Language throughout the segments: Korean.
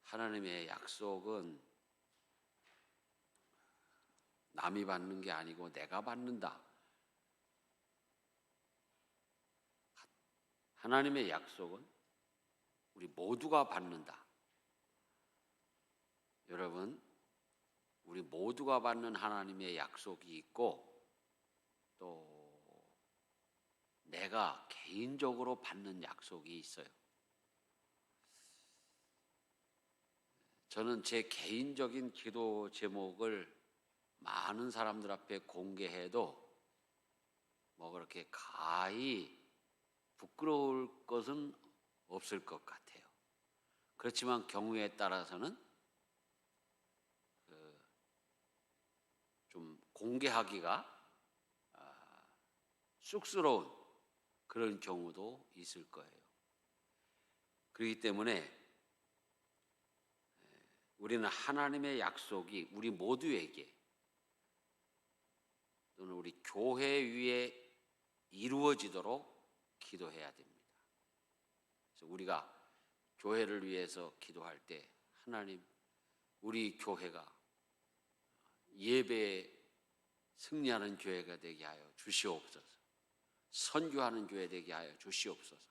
하나님의 약속은 남이 받는 게 아니고 내가 받는다. 하나님의 약속은 우리 모두가 받는다. 여러분, 우리 모두가 받는 하나님의 약속이 있고 또 내가 개인적으로 받는 약속이 있어요. 저는 제 개인적인 기도 제목을 많은 사람들 앞에 공개해도 뭐 그렇게 가히 부끄러울 것은 없을 것 같아요. 그렇지만 경우에 따라서는 좀 공개하기가 쑥스러운 그런 경우도 있을 거예요. 그렇기 때문에 우리는 하나님의 약속이 우리 모두에게 또는 우리 교회 위에 이루어지도록 기도해야 됩니다. 그래서 우리가 교회를 위해서 기도할 때 하나님, 우리 교회가 예배에 승리하는 교회가 되게 하여 주시옵소서. 선교하는 교회 되게 하여 주시옵소서.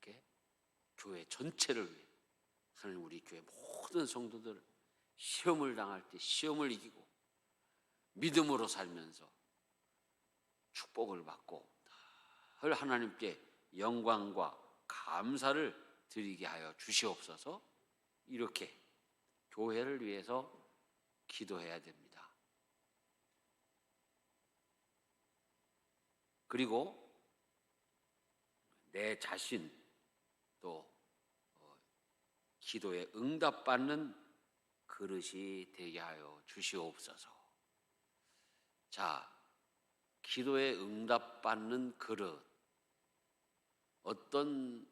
이렇게 교회 전체를 위해 하나님, 우리 교회 모든 성도들 시험을 당할 때 시험을 이기고 믿음으로 살면서 축복을 받고 늘 하나님께 영광과 감사를 드리게 하여 주시옵소서. 이렇게 교회를 위해서 기도해야 됩니다. 그리고 내 자신 또 기도에 응답받는 그릇이 되게 하여 주시옵소서. 자, 기도에 응답받는 그릇, 어떤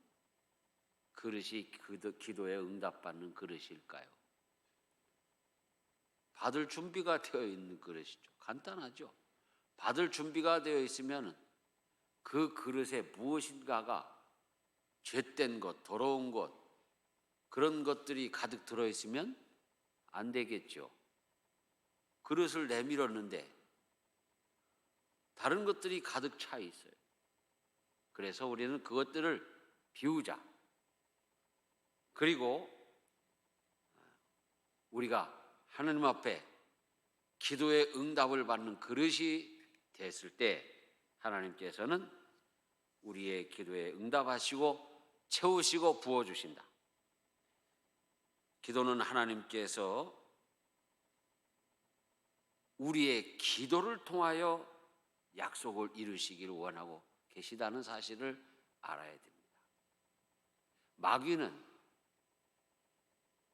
그릇이 기도에 응답받는 그릇일까요? 받을 준비가 되어 있는 그릇이죠. 간단하죠. 받을 준비가 되어 있으면 그 그릇에 무엇인가가 죄된 것, 더러운 것, 그런 것들이 가득 들어있으면 안 되겠죠. 그릇을 내밀었는데 다른 것들이 가득 차 있어요. 그래서 우리는 그것들을 비우자. 그리고 우리가 하나님 앞에 기도의 응답을 받는 그릇이 됐을 때 하나님께서는 우리의 기도에 응답하시고 채우시고 부어주신다. 기도는 하나님께서 우리의 기도를 통하여 약속을 이루시기를 원하고 계시다는 사실을 알아야 됩니다. 마귀는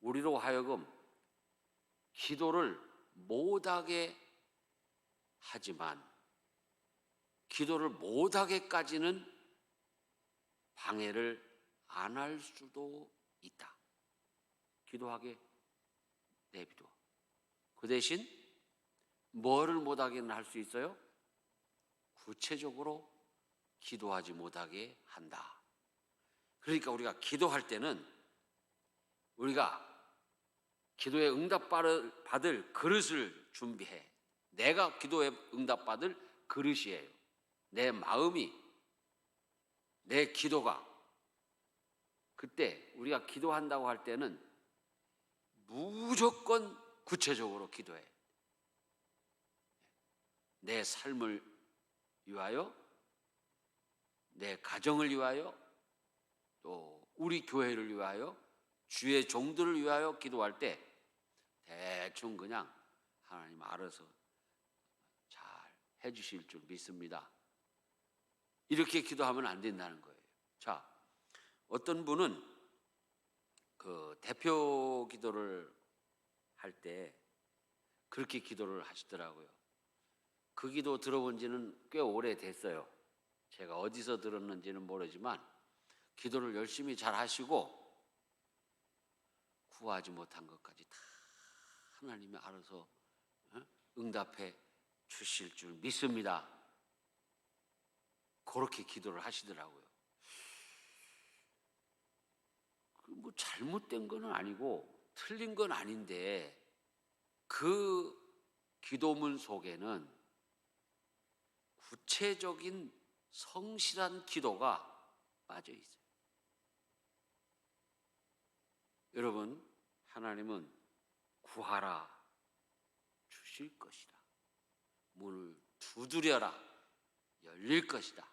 우리로 하여금 기도를 못하게 하지만 기도를 못하게까지는 방해를 안 할 수도 있다. 기도하게 내비둬. 그 대신 뭐를 못하게는 할 수 있어요? 구체적으로 기도하지 못하게 한다. 그러니까 우리가 기도할 때는 우리가 기도에 응답받을 그릇을 준비해. 내가 기도에 응답받을 그릇이에요. 내 마음이, 내 기도가. 그때 우리가 기도한다고 할 때는 무조건 구체적으로 기도해. 내 삶을 위하여, 내 가정을 위하여, 또 우리 교회를 위하여, 주의 종들을 위하여 기도할 때 대충 그냥 하나님 알아서 잘 해주실 줄 믿습니다. 이렇게 기도하면 안 된다는 거예요. 자, 어떤 분은 그 대표 기도를 할 때 그렇게 기도를 하시더라고요. 그 기도 들어본 지는 꽤 오래됐어요. 제가 어디서 들었는지는 모르지만 기도를 열심히 잘 하시고 구하지 못한 것까지 다 하나님이 알아서 응답해 주실 줄 믿습니다. 그렇게 기도를 하시더라고요. 잘못된 건 아니고 틀린 건 아닌데 그 기도문 속에는 구체적인 성실한 기도가 빠져 있어요. 여러분, 하나님은 구하라 주실 것이다. 문을 두드려라 열릴 것이다.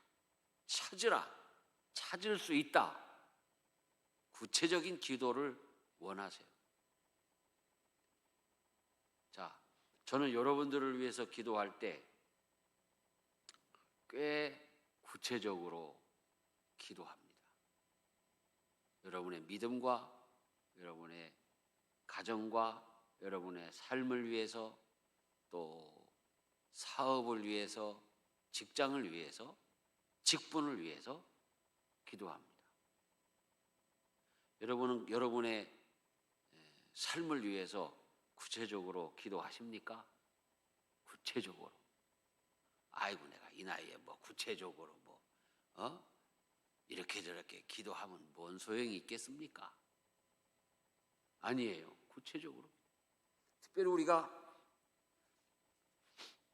찾으라 찾을 수 있다. 구체적인 기도를 원하세요. 자, 저는 여러분들을 위해서 기도할 때 꽤 구체적으로 기도합니다. 여러분의 믿음과 여러분의 가정과 여러분의 삶을 위해서, 또 사업을 위해서, 직장을 위해서, 직분을 위해서 기도합니다. 여러분은 여러분의 삶을 위해서 구체적으로 기도하십니까? 구체적으로. 아이고, 내가 이 나이에 뭐 구체적으로 이렇게 저렇게 기도하면 뭔 소용이 있겠습니까? 아니에요. 구체적으로. 특별히 우리가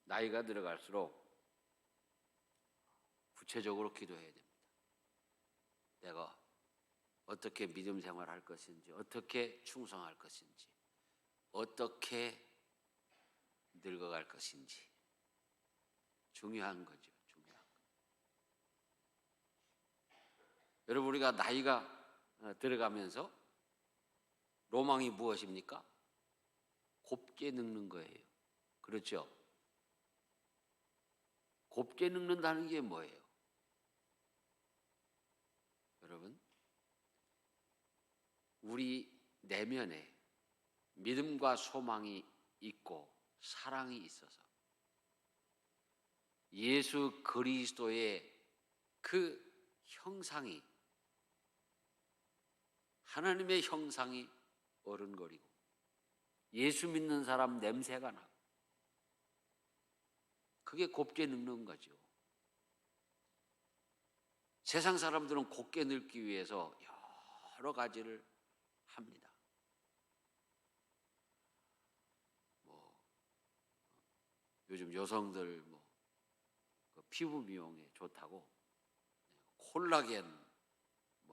나이가 들어갈수록 구체적으로 기도해야 됩니다. 내가 어떻게 믿음 생활할 것인지, 어떻게 충성할 것인지, 어떻게 늙어갈 것인지. 중요한 거죠. 중요한 거. 여러분, 우리가 나이가 들어가면서 로망이 무엇입니까? 곱게 늙는 거예요. 그렇죠? 곱게 늙는다는 게 뭐예요? 여러분, 우리 내면에 믿음과 소망이 있고 사랑이 있어서 예수 그리스도의 그 형상이, 하나님의 형상이 어른거리고 예수 믿는 사람 냄새가 나고, 그게 곱게 늙는 거죠. 세상 사람들은 곱게 늙기 위해서 여러 가지를 합니다. 요즘 여성들 피부 미용에 좋다고 콜라겐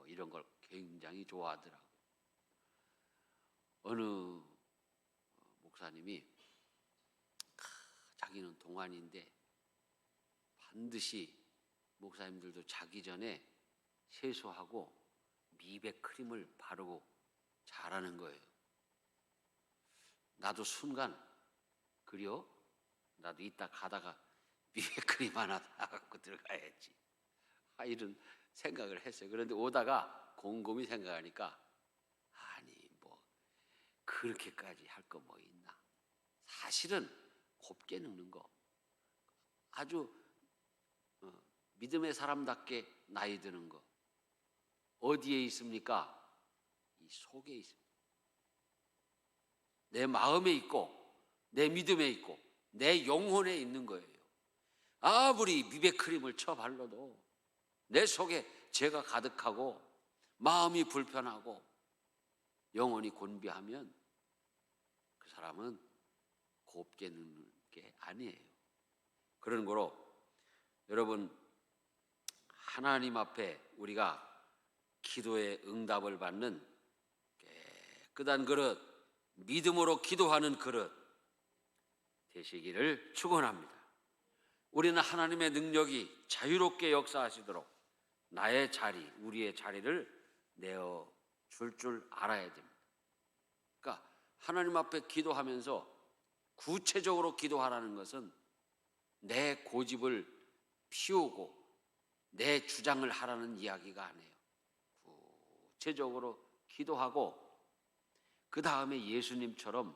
이런 걸 굉장히 좋아하더라고요. 어느 목사님이 자기는 동안인데 반드시 목사님들도 자기 전에 세수하고 미백 크림을 바르고 자라는 거예요. 나도 순간 그래요? 나도 이따 가다가 미백 크림 하나 사갖고 들어가야지. 이런 생각을 했어요. 그런데 오다가 곰곰이 생각하니까 아니 그렇게까지 할 거 뭐 있나. 사실은 곱게 늙는 거, 아주 믿음의 사람답게 나이 드는 거 어디에 있습니까? 이 속에 있습니다. 내 마음에 있고 내 믿음에 있고 내 영혼에 있는 거예요. 아무리 미백 크림을 쳐 발라도 내 속에 죄가 가득하고 마음이 불편하고 영혼이 곤비하면 그 사람은 곱게 늙는 게 아니에요. 그런 거로 여러분, 하나님 앞에 우리가 기도의 응답을 받는 깨끗한 그릇, 믿음으로 기도하는 그릇 되시기를 축원합니다. 우리는 하나님의 능력이 자유롭게 역사하시도록 나의 자리, 우리의 자리를 내어 줄 알아야 됩니다. 그러니까 하나님 앞에 기도하면서 구체적으로 기도하라는 것은 내 고집을 피우고 내 주장을 하라는 이야기가 아니에요. 구체적으로 기도하고 그 다음에 예수님처럼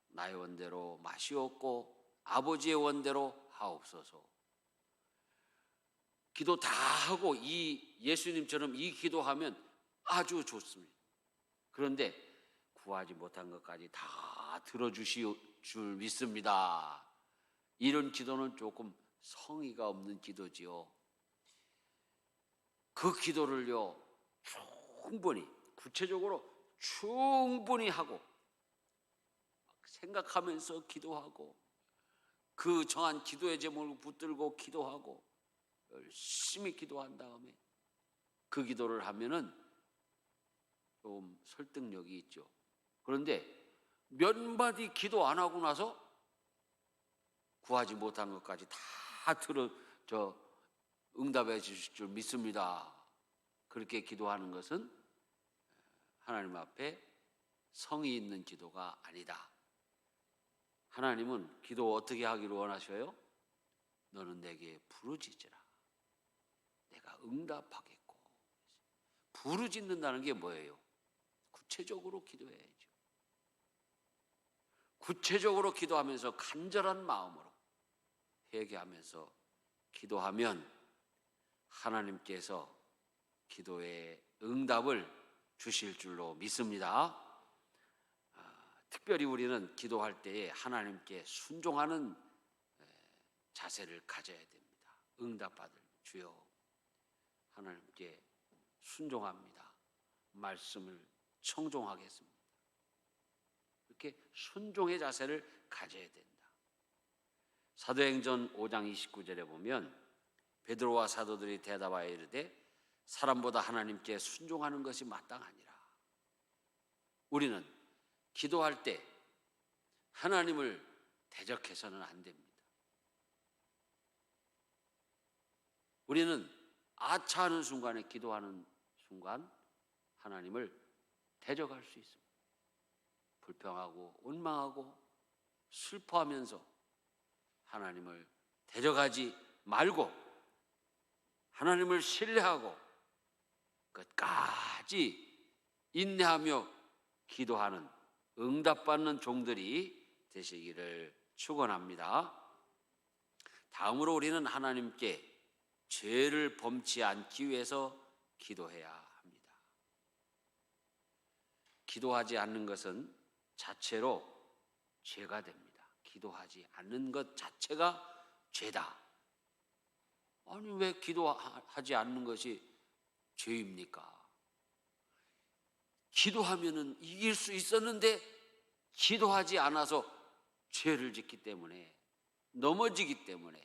나의 원대로 마시옵고 아버지의 원대로 하옵소서. 기도 다 하고 이 예수님처럼 이 기도하면 아주 좋습니다. 그런데 구하지 못한 것까지 다 들어주실 줄 믿습니다. 이런 기도는 조금 성의가 없는 기도지요. 그 기도를요 충분히 구체적으로 충분히 하고 생각하면서 기도하고 그 정한 기도의 제목을 붙들고 기도하고 열심히 기도한 다음에 그 기도를 하면은 좀 설득력이 있죠. 그런데 몇 마디 기도 안 하고 나서 구하지 못한 것까지 다 응답해 주실 줄 믿습니다. 그렇게 기도하는 것은 하나님 앞에 성의 있는 기도가 아니다. 하나님은 기도 어떻게 하기를 원하셔요? 너는 내게 부르짖으라. 내가 응답하겠고. 부르짖는다는 게 뭐예요? 구체적으로 기도해야죠. 구체적으로 기도하면서 간절한 마음으로 회개하면서 기도하면 하나님께서 기도의 응답을 주실 줄로 믿습니다. 특별히 우리는 기도할 때에 하나님께 순종하는 자세를 가져야 됩니다. 응답받을 주여, 하나님께 순종합니다. 말씀을 청종하겠습니다. 이렇게 순종의 자세를 가져야 된다. 사도행전 5장 29절에 보면 베드로와 사도들이 대답하여 이르되 사람보다 하나님께 순종하는 것이 마땅하니라. 우리는 기도할 때 하나님을 대적해서는 안 됩니다. 우리는 아차하는 순간에 기도하는 순간 하나님을 대적할 수 있습니다. 불평하고 원망하고 슬퍼하면서 하나님을 대적하지 말고 하나님을 신뢰하고 끝까지 인내하며 기도하는 응답받는 종들이 되시기를 축원합니다. 다음으로 우리는 하나님께 죄를 범치 않기 위해서 기도해야 합니다. 기도하지 않는 것은 자체로 죄가 됩니다. 기도하지 않는 것 자체가 죄다. 아니, 왜 기도하지 않는 것이 죄입니까? 기도하면은 이길 수 있었는데 기도하지 않아서 죄를 짓기 때문에, 넘어지기 때문에,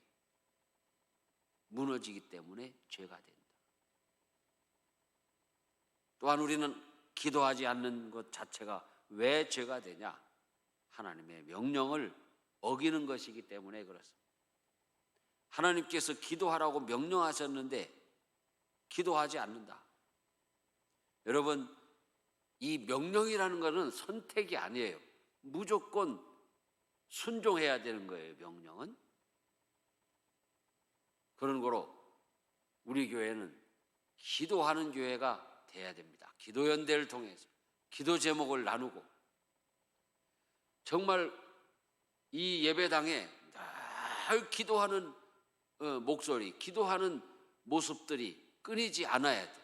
무너지기 때문에 죄가 된다. 또한 우리는 기도하지 않는 것 자체가 왜 죄가 되냐? 하나님의 명령을 어기는 것이기 때문에 그렇습니다. 하나님께서 기도하라고 명령하셨는데 기도하지 않는다. 여러분, 이 명령이라는 것은 선택이 아니에요. 무조건 순종해야 되는 거예요, 명령은. 그런 거로 우리 교회는 기도하는 교회가 돼야 됩니다. 기도연대를 통해서 기도 제목을 나누고 정말 이 예배당에 늘 기도하는 목소리, 기도하는 모습들이 끊이지 않아야 돼.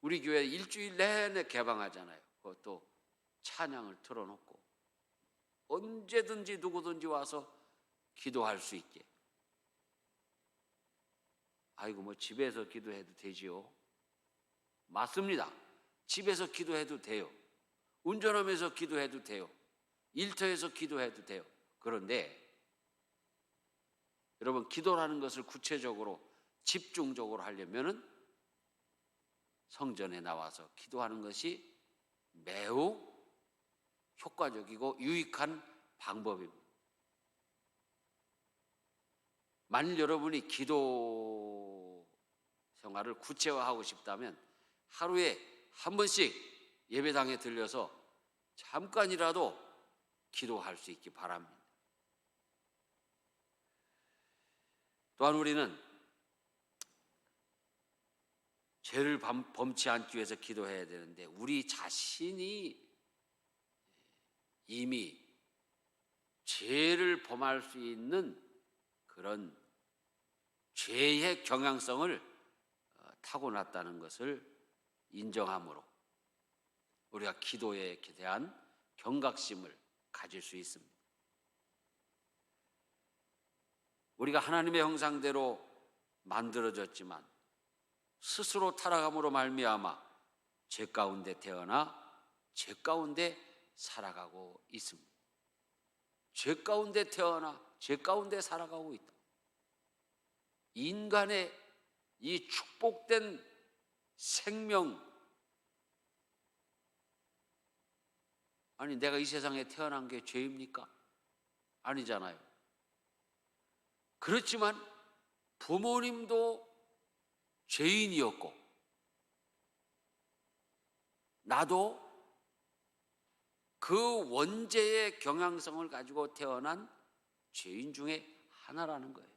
우리 교회 일주일 내내 개방하잖아요. 그것도 찬양을 틀어놓고 언제든지 누구든지 와서 기도할 수 있게. 아이고, 뭐 집에서 기도해도 되지요? 맞습니다. 집에서 기도해도 돼요. 운전하면서 기도해도 돼요. 일터에서 기도해도 돼요. 그런데 여러분, 기도라는 것을 구체적으로 집중적으로 하려면은 성전에 나와서 기도하는 것이 매우 효과적이고 유익한 방법입니다. 만일 여러분이 기도 생활을 구체화하고 싶다면 하루에 한 번씩 예배당에 들려서 잠깐이라도 기도할 수 있기 바랍니다. 또한 우리는 죄를 범치 않기 위해서 기도해야 되는데 우리 자신이 이미 죄를 범할 수 있는 그런 죄의 경향성을 타고났다는 것을 인정함으로 우리가 기도에 대한 경각심을 가질 수 있습니다. 우리가 하나님의 형상대로 만들어졌지만 스스로 타락함으로 말미암아 죄 가운데 태어나 죄 가운데 살아가고 있습니다. 죄 가운데 태어나 죄 가운데 살아가고 있다. 인간의 이 축복된 생명, 아니 내가 이 세상에 태어난 게 죄입니까? 아니잖아요. 그렇지만 부모님도 죄인이었고 나도 그 원죄의 경향성을 가지고 태어난 죄인 중에 하나라는 거예요.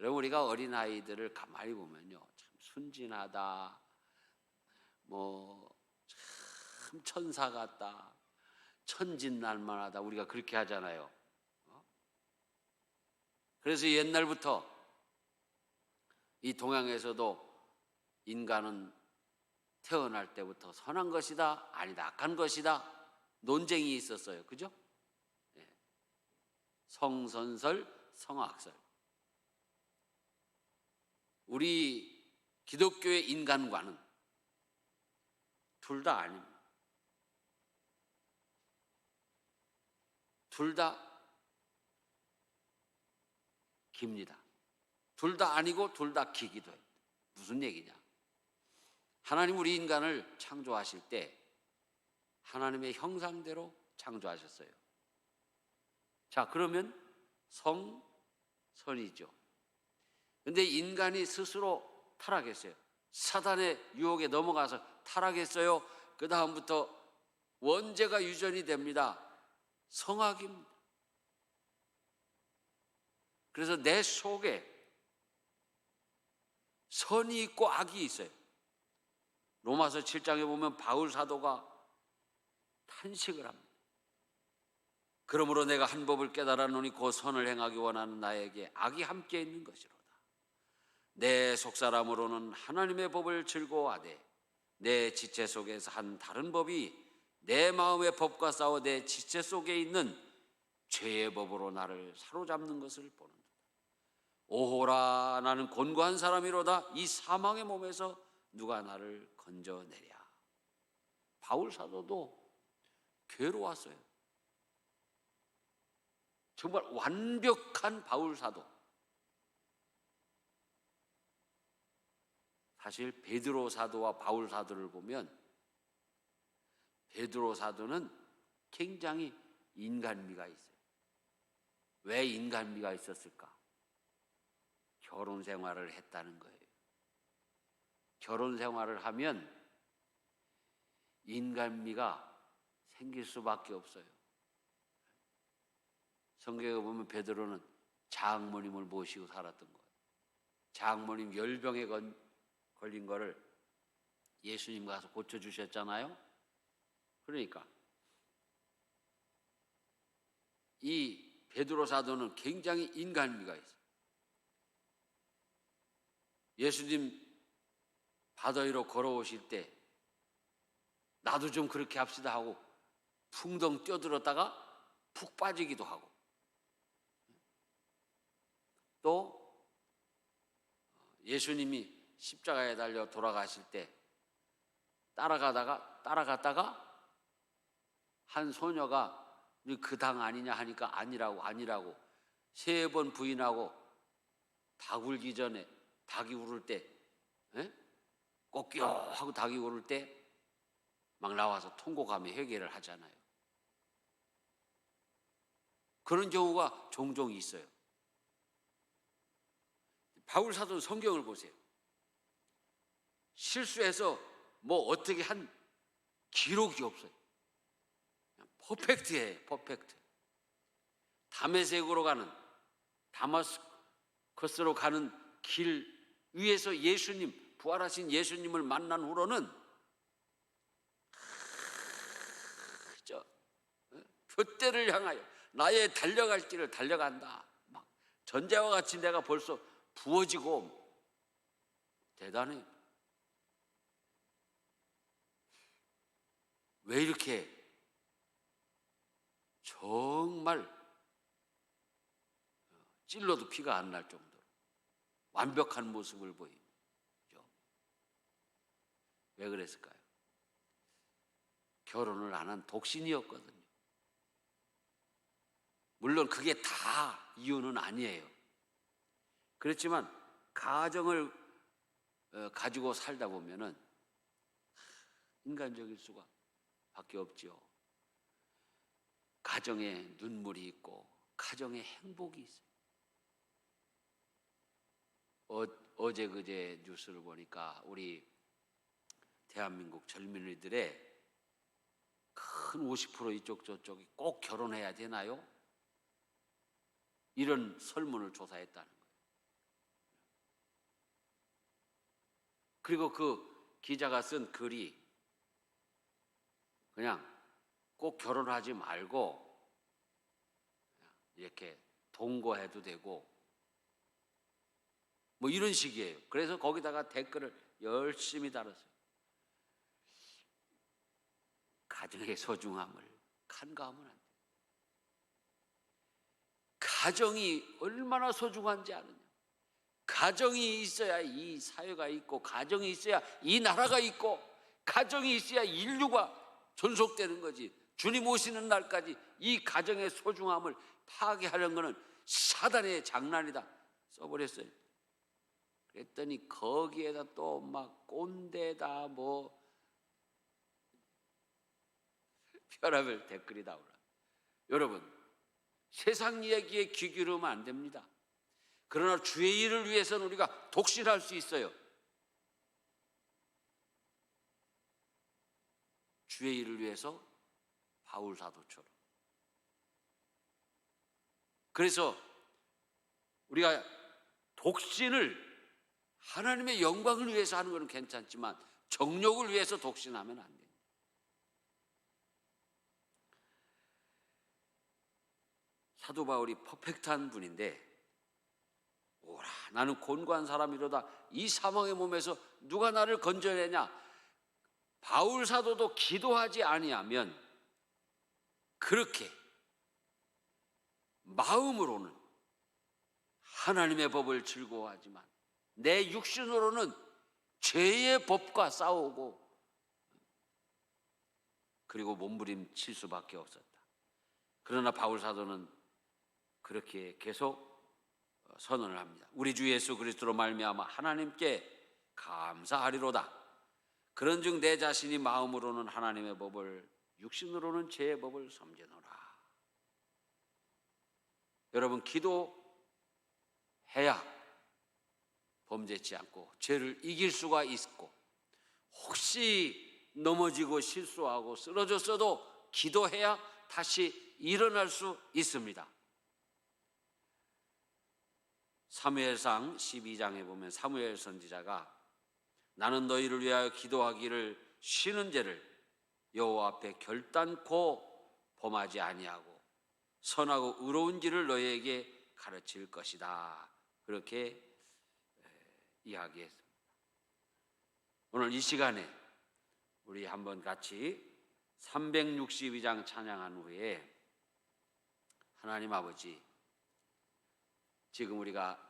여러분, 우리가 어린아이들을 가만히 보면요, 참 순진하다, 참 천사 같다, 천진난만하다, 우리가 그렇게 하잖아요. 그래서 옛날부터 이 동양에서도 인간은 태어날 때부터 선한 것이다, 아니다, 악한 것이다 논쟁이 있었어요. 그죠? 성선설, 성악설. 우리 기독교의 인간관은 둘 다 아닙니다. 둘 다 깁니다. 둘 다 아니고 둘 다 기기도 해요. 무슨 얘기냐? 하나님 우리 인간을 창조하실 때 하나님의 형상대로 창조하셨어요. 자, 그러면 성선이죠. 근데 인간이 스스로 타락했어요. 사단의 유혹에 넘어가서 타락했어요. 그 다음부터 원죄가 유전이 됩니다. 성악입니다. 그래서 내 속에 선이 있고 악이 있어요. 로마서 7장에 보면 바울 사도가 탄식을 합니다. 그러므로 내가 한 법을 깨달았노니 곧 선을 행하기 원하는 나에게 악이 함께 있는 것이로다. 내 속사람으로는 하나님의 법을 즐거워하되 내 지체 속에서 한 다른 법이 내 마음의 법과 싸워 내 지체 속에 있는 죄의 법으로 나를 사로잡는 것을 보는다. 오호라, 나는 곤고한 사람이로다. 이 사망의 몸에서 누가 나를 건져내랴. 바울 사도도 괴로웠어요. 정말 완벽한 바울 사도. 사실 베드로 사도와 바울 사도를 보면 베드로 사도는 굉장히 인간미가 있어요. 왜 인간미가 있었을까? 결혼 생활을 했다는 거예요. 결혼 생활을 하면 인간미가 생길 수밖에 없어요. 성경에 보면 베드로는 장모님을 모시고 살았던 거예요. 장모님 열병에 걸린 거를 예수님 가서 고쳐주셨잖아요. 그러니까 이 베드로 사도는 굉장히 인간미가 있어요. 예수님 바다 위로 걸어오실 때 나도 좀 그렇게 합시다 하고 풍덩 뛰어들었다가 푹 빠지기도 하고, 또 예수님이 십자가에 달려 돌아가실 때 따라갔다가 한 소녀가 그 당 아니냐 하니까 아니라고 3번 부인하고 닭 울기 전에 닭이 울을 때 꼬끼요 하고 닭이 울을 때 막 나와서 통곡하며 회개를 하잖아요. 그런 경우가 종종 있어요. 바울 사도는 성경을 보세요. 실수해서 뭐 어떻게 한 기록이 없어요. 퍼펙트해, 퍼펙트. 다메섹으로 가는, 다마스커스로 가는 길 위에서 예수님, 부활하신 예수님을 만난 후로는 둏대를 향하여 나의 달려갈 길을 달려간다. 막 전제와 같이 내가 벌써 부어지고 대단해. 왜 이렇게 정말 찔러도 피가 안 날 정도로 완벽한 모습을 보입니다. 왜 그랬을까요? 결혼을 안 한 독신이었거든요. 물론 그게 다 이유는 아니에요. 그렇지만 가정을 가지고 살다 보면은 인간적일 수가 밖에 없지요. 가정에 눈물이 있고 가정에 행복이 있어요. 어제 그제 뉴스를 보니까 우리 대한민국 젊은이들의 큰 50% 이쪽 저쪽이 꼭 결혼해야 되나요? 이런 설문을 조사했다는 거예요. 그리고 그 기자가 쓴 글이 그냥 꼭 결혼하지 말고 이렇게 동거해도 되고 뭐 이런 식이에요. 그래서 거기다가 댓글을 열심히 달았어요. 가정의 소중함을 간과하면 안 돼요. 가정이 얼마나 소중한지 아느냐. 가정이 있어야 이 사회가 있고, 가정이 있어야 이 나라가 있고, 가정이 있어야 인류가 존속되는 거지. 주님 오시는 날까지 이 가정의 소중함을 파괴하려는 것은 사단의 장난이다 써버렸어요. 그랬더니 거기에다 또 막 꼰대다 뭐 별의별 댓글이 나오라. 여러분, 세상 얘기에 귀 기울이면 안 됩니다. 그러나 주의 일을 위해서는 우리가 독실할 수 있어요. 주의 일을 위해서 바울 사도처럼. 그래서 우리가 독신을 하나님의 영광을 위해서 하는 것은 괜찮지만 정욕을 위해서 독신하면 안 됩니다. 사도 바울이 퍼펙트한 분인데, 오라 나는 곤고한 사람이로다. 이 사망의 몸에서 누가 나를 건져내냐. 바울 사도도 기도하지 아니하면 그렇게 마음으로는 하나님의 법을 즐거워하지만 내 육신으로는 죄의 법과 싸우고 그리고 몸부림칠 수밖에 없었다. 그러나 바울 사도는 그렇게 계속 선언을 합니다. 우리 주 예수 그리스도로 말미암아 하나님께 감사하리로다. 그런즉 내 자신이 마음으로는 하나님의 법을, 육신으로는 죄의 법을 섬기노라. 여러분, 기도해야 범죄치 않고 죄를 이길 수가 있고, 혹시 넘어지고 실수하고 쓰러졌어도 기도해야 다시 일어날 수 있습니다. 사무엘상 12장에 보면 사무엘 선지자가 나는 너희를 위하여 기도하기를 쉬는 죄를 여호와 앞에 결단코 범하지 아니하고 선하고 의로운 길을 너희에게 가르칠 것이다. 그렇게 이야기했습니다. 오늘 이 시간에 우리 한번 같이 362장 찬양한 후에 하나님 아버지, 지금 우리가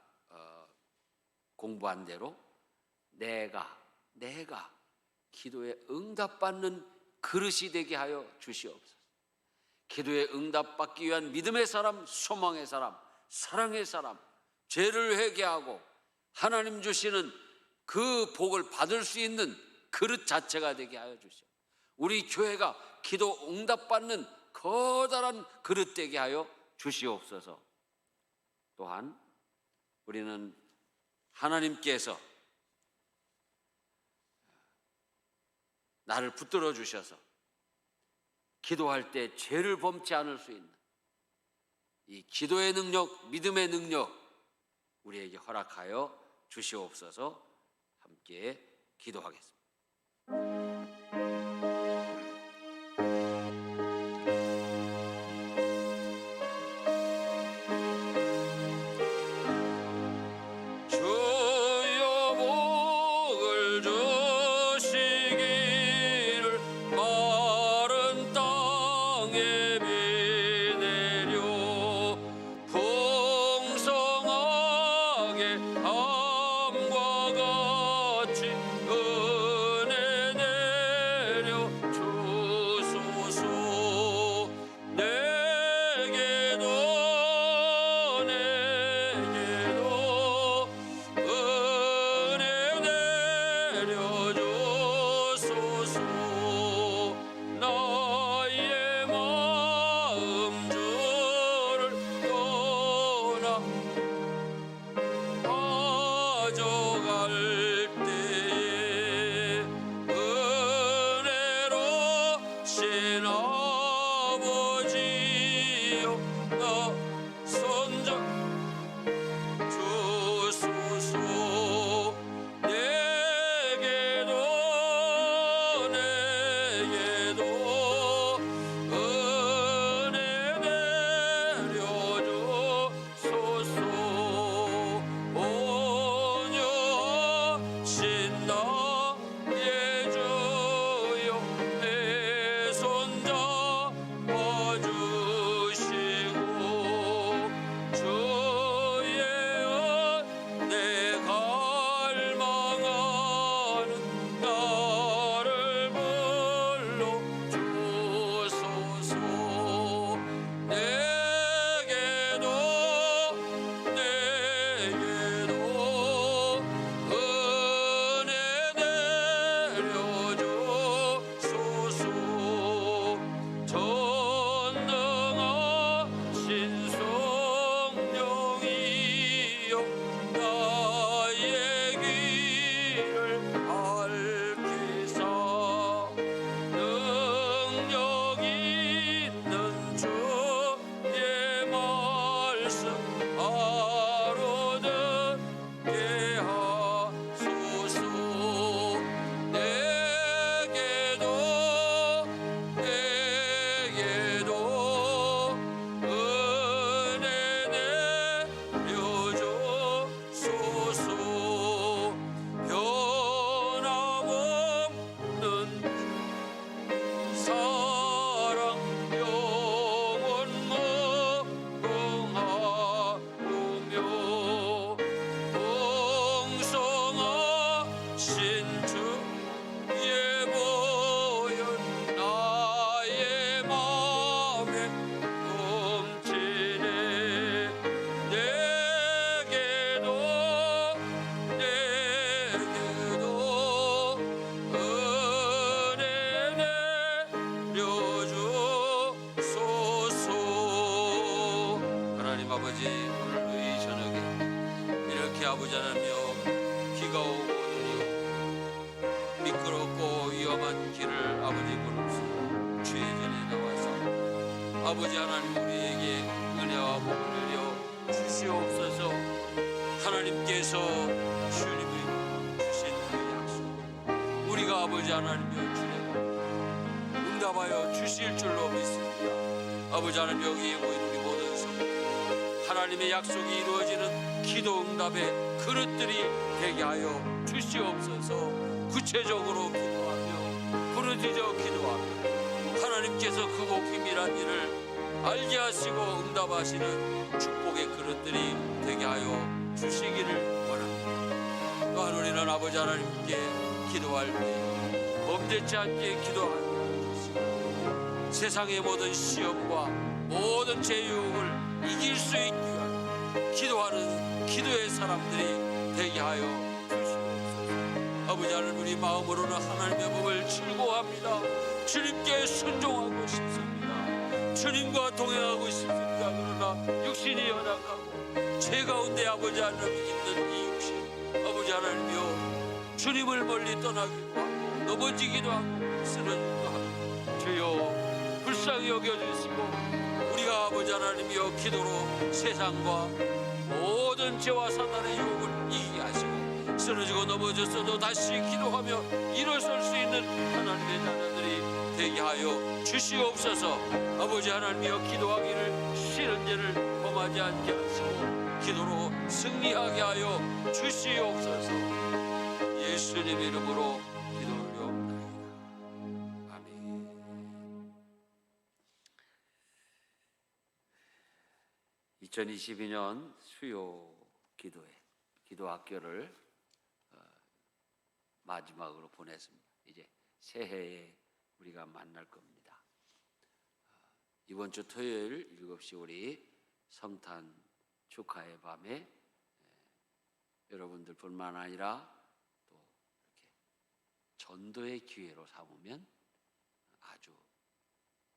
공부한 대로 내가 기도에 응답받는 그릇이 되게 하여 주시옵소서. 기도에 응답받기 위한 믿음의 사람, 소망의 사람, 사랑의 사람, 죄를 회개하고 하나님 주시는 그 복을 받을 수 있는 그릇 자체가 되게 하여 주시옵소서. 우리 교회가 기도 응답받는 커다란 그릇 되게 하여 주시옵소서. 또한 우리는 하나님께서 나를 붙들어 주셔서 기도할 때 죄를 범치 않을 수 있는 이 기도의 능력, 믿음의 능력 우리에게 허락하여 주시옵소서. 함께 기도하겠습니다. 함과 같이 은혜 주의 보혈 나의 마음에 넘치네. 내게도 은혜 내려주소서. 하나님 아버지, 오늘 이 저녁에 이렇게 아버지 하나님여 비가 오고 미끄럽고 위험한 길을 아버지 걸으면서 주의 전에 나와서 아버지 하나님 우리에게 은혜와 복을 내려 주시옵소서. 하나님께서 주님이 주신 그 약속 우리가 아버지 하나님여 주님 응답하여 주실 줄로 믿습니다. 아버지 하나님 여기에 모인 우리 모든 성도 하나님의 약속이 이루어지는 기도 응답의 그릇들이 되게 하여 주시옵소서. 구체적으로 기도하며 부르짖어 기도하며 하나님께서 크고 비밀한 일을 알게 하시고 응답하시는 축복의 그릇들이 되게 하여 주시기를 원합니다. 또한 우리는 아버지 하나님께 기도할 때 범죄치 않게 기도하여 주시고 세상의 모든 시험과 모든 제유혹을 이길 수 있게 하여 기도하는 기도의 사람들이 되게 하여 주시옵소서. 아버지 하나님 우리 마음으로는 하나님의 법을 즐거워합니다. 주님께 순종하고 싶습니다. 주님과 동행하고 싶습니다. 그러나 육신이 연약하고 죄 가운데 아버지 하나님 있는 이 육신 아버지 하나님이여 주님을 멀리 떠나기도 하고 넘어지기도 하고 쓰러지기도 하고 주여 불쌍히 여겨주시고 우리가 아버지 하나님이여 기도로 세상과 모든 죄와 사단의 유혹을 이기게 하시고 쓰러지고 넘어졌어도 다시 기도하며 일어설 수 있는 하나님의 자녀들이 되게 하여 주시옵소서. 아버지 하나님이여 기도하기를 싫은 죄를 범하지 않게 하시고 기도로 승리하게 하여 주시옵소서. 예수님 이름으로 기도 올려옵나이다. 아멘. 2022년 수요 기도 학교를 마지막으로 보냈습니다. 이제 새해에 우리가 만날 겁니다. 이번 주 토요일 7시 우리 성탄 축하의 밤에 여러분들 뿐만 아니라 또 이렇게 전도의 기회로 삼으면 아주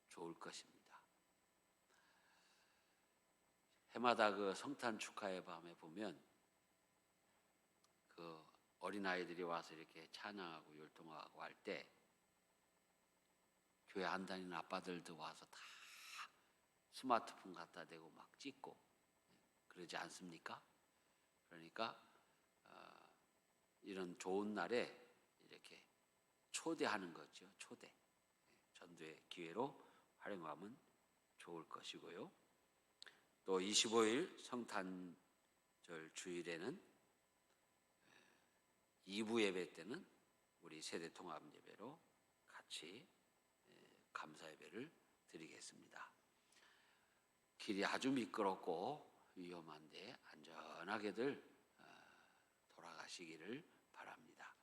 좋을 것입니다. 해마다 그 성탄 축하의 밤에 보면 그 어린아이들이 와서 이렇게 찬양하고 율동하고 할 때 교회 안 다니는 아빠들도 와서 다 스마트폰 갖다 대고 막 찍고 그러지 않습니까? 그러니까 이런 좋은 날에 이렇게 초대하는 거죠. 초대. 전도의 기회로 활용하면 좋을 것이고요. 또 25일 성탄절 주일에는 2부 예배 때는 우리 세대 통합 예배로 같이 감사 예배를 드리겠습니다. 길이 아주 미끄럽고 위험한데 안전하게들 돌아가시기를 바랍니다.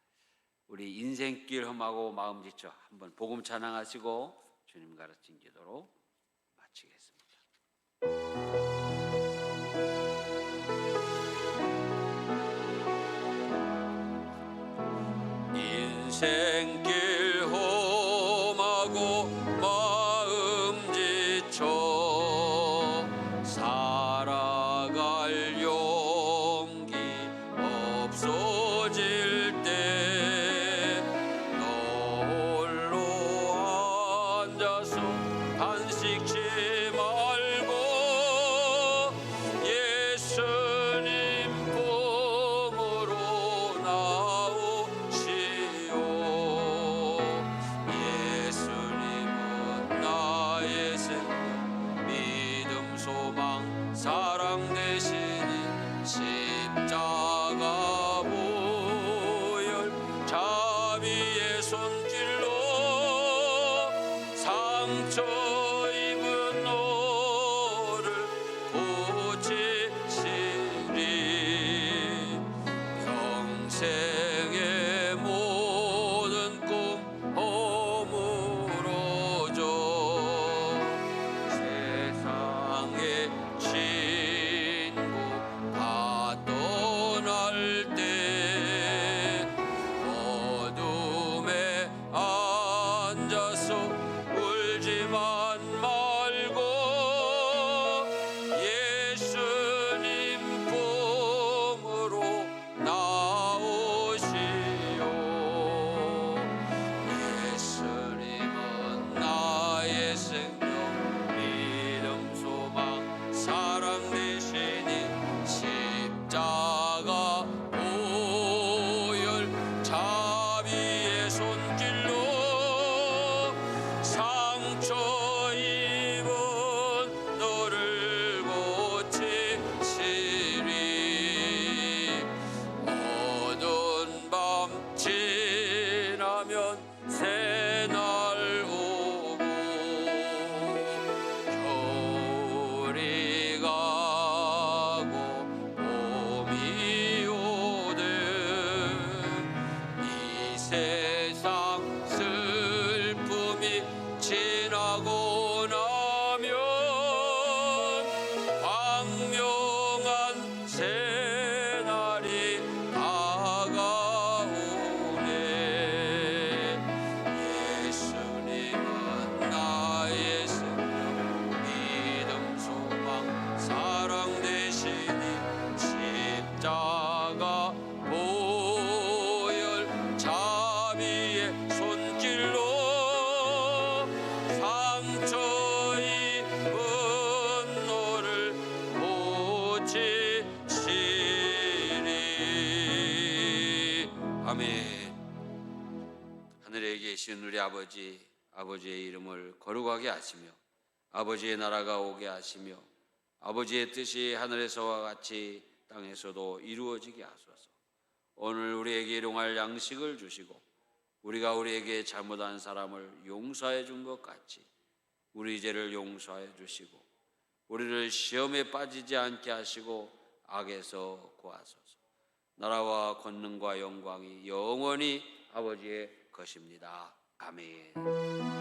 우리 인생길 험하고 마음 지쳐 한번 복음 찬양하시고 주님 가르친 기도로 마치겠습니다. 인생길 험하고 마음 지쳐 살아갈 용기 없어질 때 너 홀로 앉아서 단식치 말고 예수님 품으로 나오시오. 예수님은 나의 생명, 믿음, 소망, 사랑 되시니 십자가 보혈 자비의 손길로 상처 입은 너를 고치시리. 평생의 아멘. 하늘에 계신 우리 아버지, 아버지의 이름을 거룩하게 하시며 아버지의 나라가 오게 하시며 아버지의 뜻이 하늘에서와 같이 땅에서도 이루어지게 하소서. 오늘 우리에게 일용할 양식을 주시고 우리가 우리에게 잘못한 사람을 용서해 준 것 같이 우리 죄를 용서해 주시고 우리를 시험에 빠지지 않게 하시고 악에서 구하소서. 나라와 권능과 영광이 영원히 아버지의 것입니다. 아멘.